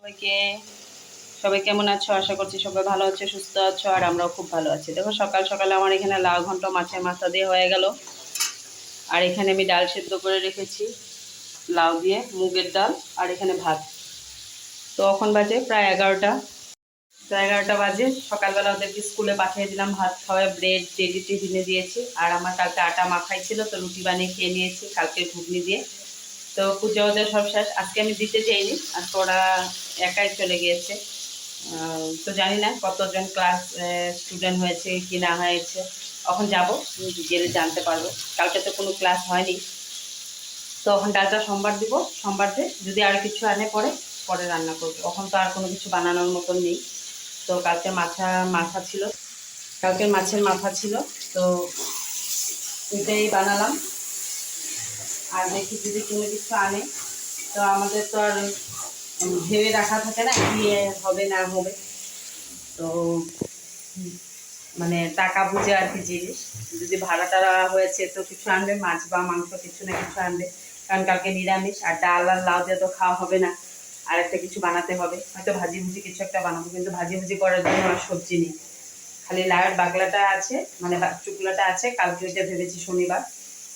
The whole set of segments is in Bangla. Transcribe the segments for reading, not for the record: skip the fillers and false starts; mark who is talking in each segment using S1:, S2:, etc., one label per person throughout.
S1: সবাইকে সবাই কেমন আছো? আশা করছি সবাই ভালো আছো, সুস্থ আছো, আর আমরাও খুব ভালো আছি। দেখো সকাল সকালে আমার এখানে লাউ ঘন্ট মাছের মাথা দিয়ে হয়ে গেল। আর এখানে আমি ডাল সেদ্ধ করে রেখেছি, লাউ দিয়ে মুগের ডাল। আর এখানে ভাত। তো এখন বাজে প্রায় 11টা বাজে। সকালবেলা ওদেরকে স্কুলে পাঠিয়ে দিলাম, ভাত খাওয়ায় ব্রেড টেডি টিফিনে দিয়েছি। আর আমার কালকে আটা মাখাই ছিল, তো রুটি বানিয়ে খেয়ে নিয়েছি কালকে ঘুগনি দিয়ে। তো পূজা ওদের সব শেষ। আজকে আমি দিতে চাইনি, আজকে ওরা একাই চলে গিয়েছে। তো জানি না কতজন ক্লাস স্টুডেন্ট হয়েছে কি না হয়েছে, এখন যাব গেলে জানতে পারবো। কালকে তো কোনো ক্লাস হয়নি। তো এখন ডালটা সোমবার দিব, সোমবার দিয়ে যদি আর কিছু আনে পরে রান্না করবো। এখন তো আর কোনো কিছু বানানোর মতন নেই। তো কালকে মাথা ছিল, কালকে মাছের মাথা ছিল, তো ওইটাই বানালাম। আর দেখি যদি কোনো কিছু আনে, তো আমাদের তো আর ভেবে রাখা থাকে না কি হবে না হবে। তো মানে টাকা বুঝে আর কি জিনিস, যদি ভাড়া টাড়া হয়েছে তো কিছু আনবে, মাছ বা মাংস কিছু না কিছু আনবে। কারণ কালকে নিরামিষ, আর ডাল আর লাউ দিয়ে তো খাওয়া হবে না, আর একটা কিছু বানাতে হবে। হয়তো ভাজি ভুজি কিছু একটা বানাবো, কিন্তু ভাজি ভুজি করার জন্য আমার সবজি নেই, খালি লাউয়ের বাগলাটা আছে, মানে চুকলাটা আছে। কালকে ওইটা ভেবেছি শনিবার।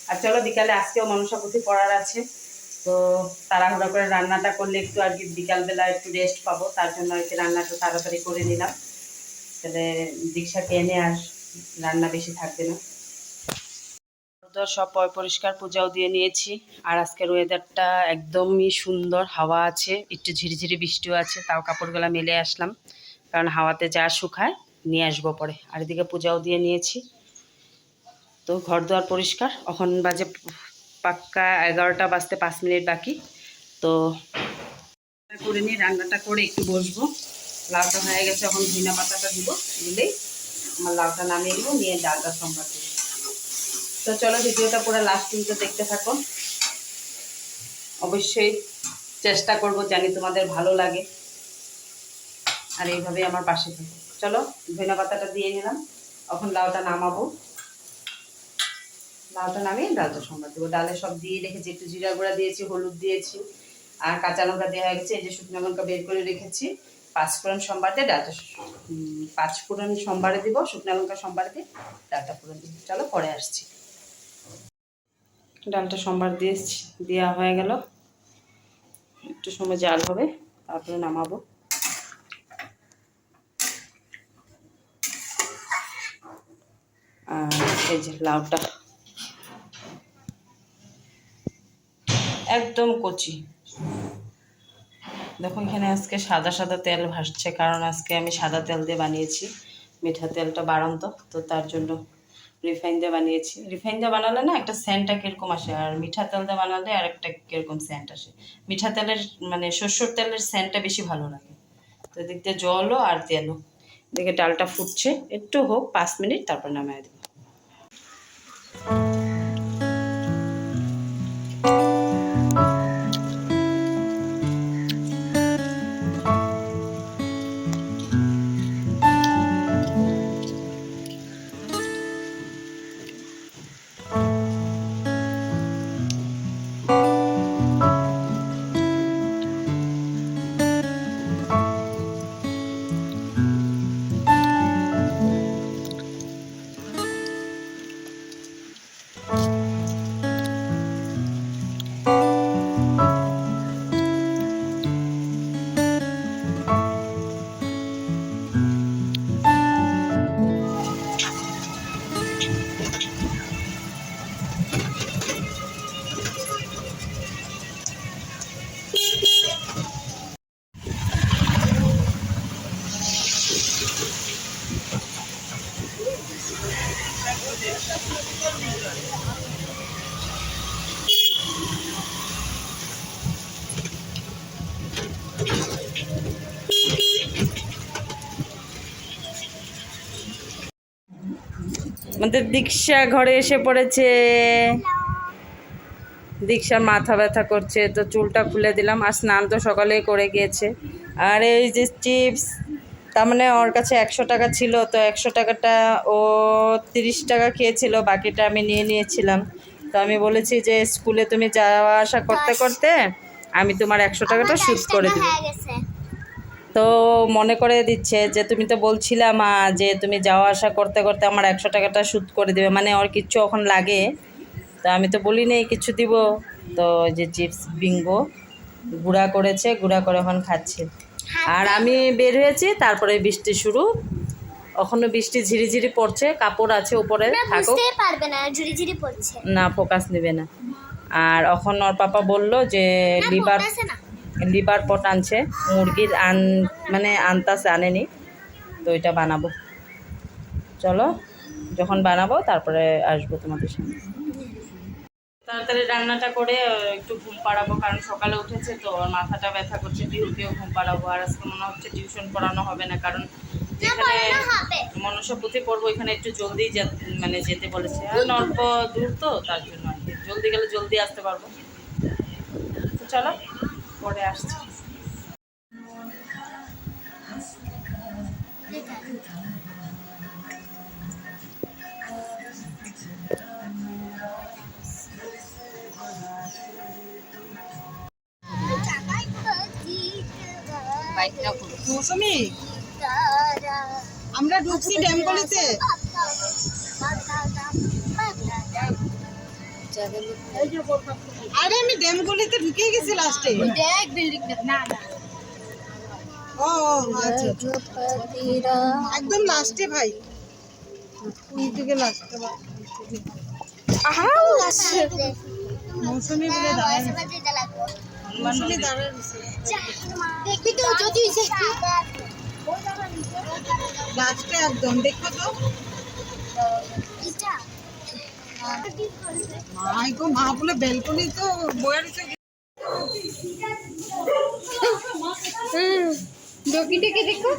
S1: আর চলো বিকালে আজকেও মনসাপতি পড়ার আছে, তো তাড়াহুড়া করে রান্নাটা করলে একটু আর কি বিকালবেলা একটু রেস্ট পাবো, তার জন্য আর কি রান্নাটা তাড়াতাড়ি করে নিলাম। তাহলে দীক্ষাকে এনে আর রান্না বেশি থাকবে না। তো সব পরিষ্কার, পূজাও দিয়ে নিয়েছি। আর আজকের ওয়েদারটা একদমই সুন্দর, হাওয়া আছে, একটু ঝিরিঝিরি বৃষ্টিও আছে। তাও কাপড়গুলো মেলে আসলাম, কারণ হাওয়াতে যা শুকায় নিয়ে আসবো পরে। আর এদিকে পূজাও দিয়ে নিয়েছি। তো ঘর দুয়ার পরিষ্কার। এখন বাজে পাক্কা 11টা বাজতে 5 মিনিট বাকি। তো করে নিয়ে রান্নাটা করে একটু বসবো। লাউটা হয়ে গেছে, এখন ধনিয়া পাতাটা দিব, দিলেই আমার লাউটা নামিয়ে নেবো, নিয়ে ডালটা সম্পাদ দেবো। তো চলো ভিডিওটা পুরো লাস্ট পর্যন্ত দেখতে থাকো। অবশ্যই চেষ্টা করব, জানি তোমাদের ভালো লাগে, আর এইভাবে আমার পাশে থাকো। চলো ধনিয়া পাতাটা দিয়ে নিলাম, এখন লাউটা নামাবো। লাউটা নামিয়ে ডালটা সম্বাদ দেবো। ডালে সব দিয়ে রেখেছি, একটু জিরা গুঁড়া দিয়েছি, হলুদ দিয়েছি, আর কাঁচা লঙ্কা দেওয়া হয়ে গেছে। এই যে শুকনো লঙ্কা বের করে রেখেছি। পাঁচফোড়ন সোমবার দিয়ে ডালটা, পাঁচফোড়ন সোমবারে দিব, শুকনো লঙ্কা সোমবারে দিয়ে ডালটা ফোড়ন দিব। চলো পরে আসছি। ডালটা সোমবার দেওয়া হয়ে গেল, একটু সময় জাল হবে, তারপরে নামাবো। আর এই যে লাউটা একদম কচি। দেখো এখানে আজকে সাদা সাদা তেল ভাসছে, কারণ আজকে আমি সাদা তেল দিয়ে বানিয়েছি। মিঠা তেলটা বাড়ন্ত, তো তার জন্য রিফাইন দিয়ে বানিয়েছি। রিফাইন দিয়ে বানালে না একটা সেন্টটা কীরকম আসে, আর মিঠা তেল দিয়ে বানালে আর একটা কীরকম সেন্ট আসে। মিঠা তেলের মানে সরষের তেলের সেন্টটা বেশি ভালো লাগে। তো এদিক দিয়ে জলও আর তেলও। এদিকে ডালটা ফুটছে, একটু হোক 5 মিনিট, তারপর নামিয়ে দেবো। আমাদের দীক্ষা ঘরে এসে পড়েছে। দীক্ষার মাথা ব্যথা করছে, তো চুলটা খুলে দিলাম। আর স্নান তো সকালেই করে গিয়েছে। আর এই যে চিপস, তার মানে ওর কাছে 100 টাকা ছিল, তো 100 টাকাটা ও 30 টাকা খেয়েছিল, বাকিটা আমি নিয়ে নিয়েছিলাম। তো আমি বলেছি যে স্কুলে তুমি যাওয়া আসা করতে করতে আমি তোমার 100 টাকাটা শোধ করে দেবো। তো মনে করে দিচ্ছে যে তুমি তো বলছিলা মা যে তুমি যাওয়া আসা করতে করতে আমার 100 টাকাটা শোধ করে দেবে, মানে ওর কিচ্ছু এখন লাগে। তো আমি তো বলি নেই কিছু দিব। তো যে চিপস বিঙ্গো গুঁড়া করেছে, গুঁড়া করে এখন খাচ্ছে। আর আমি বের হয়েছি, তারপরে বৃষ্টি শুরু। এখনো বৃষ্টি ঝিরিঝিরি পড়ছে, কাপড় আছে উপরে, থাকুক।
S2: পারবে না, ঝিরিঝিরি পড়ছে
S1: না, ফোকাস নেবে না। আর এখন ওর পাপা বলল যে লিভার পট আনছে, মুরগির মানে আনতাছে, আনেনি। তো এটা বানাবো, চলো যখন বানাবো তারপরে আসবো তোমাদের সামনে। তাড়াতাড়ি রান্নাটা করে একটু ঘুম পাড়াবো, কারণ সকালে উঠেছে তো ওর মাথাটা ব্যথা করছে। বিহুকেও ঘুম পাড়াবো। আর আজকে মনে হচ্ছে টিউশন পড়ানো হবে না, কারণ যেখানে মনসা পুঁথি পড়বো এখানে একটু জলদি মানে যেতে বলেছে। আর অল্প দূর তো, তার জন্য আর কি জলদি গেলে জলদি আসতে পারবো। তো চলো পরে আসছি।
S3: মৌসুমি, আমরা ঢুকছি ড্যামকলিতে। আরে আমি ড্যামকলিতে ঢুকে গেছি লাস্টে।
S2: দেখ বিল্ডিং না না
S3: ও আচ্ছা, একদম লাস্টে ভাই, কোন দিকে লাস্টে? মৌসুমি বলে দাঁড়ায়, মৌসুমি দাঁড়ায়
S2: দেখবি তো যদি
S3: লাস্টে একদম, দেখো তো। মাই গো, মা বলে ব্যালকনি তো বয়ে রয়েছে।
S2: ডকিটাকে দেখো।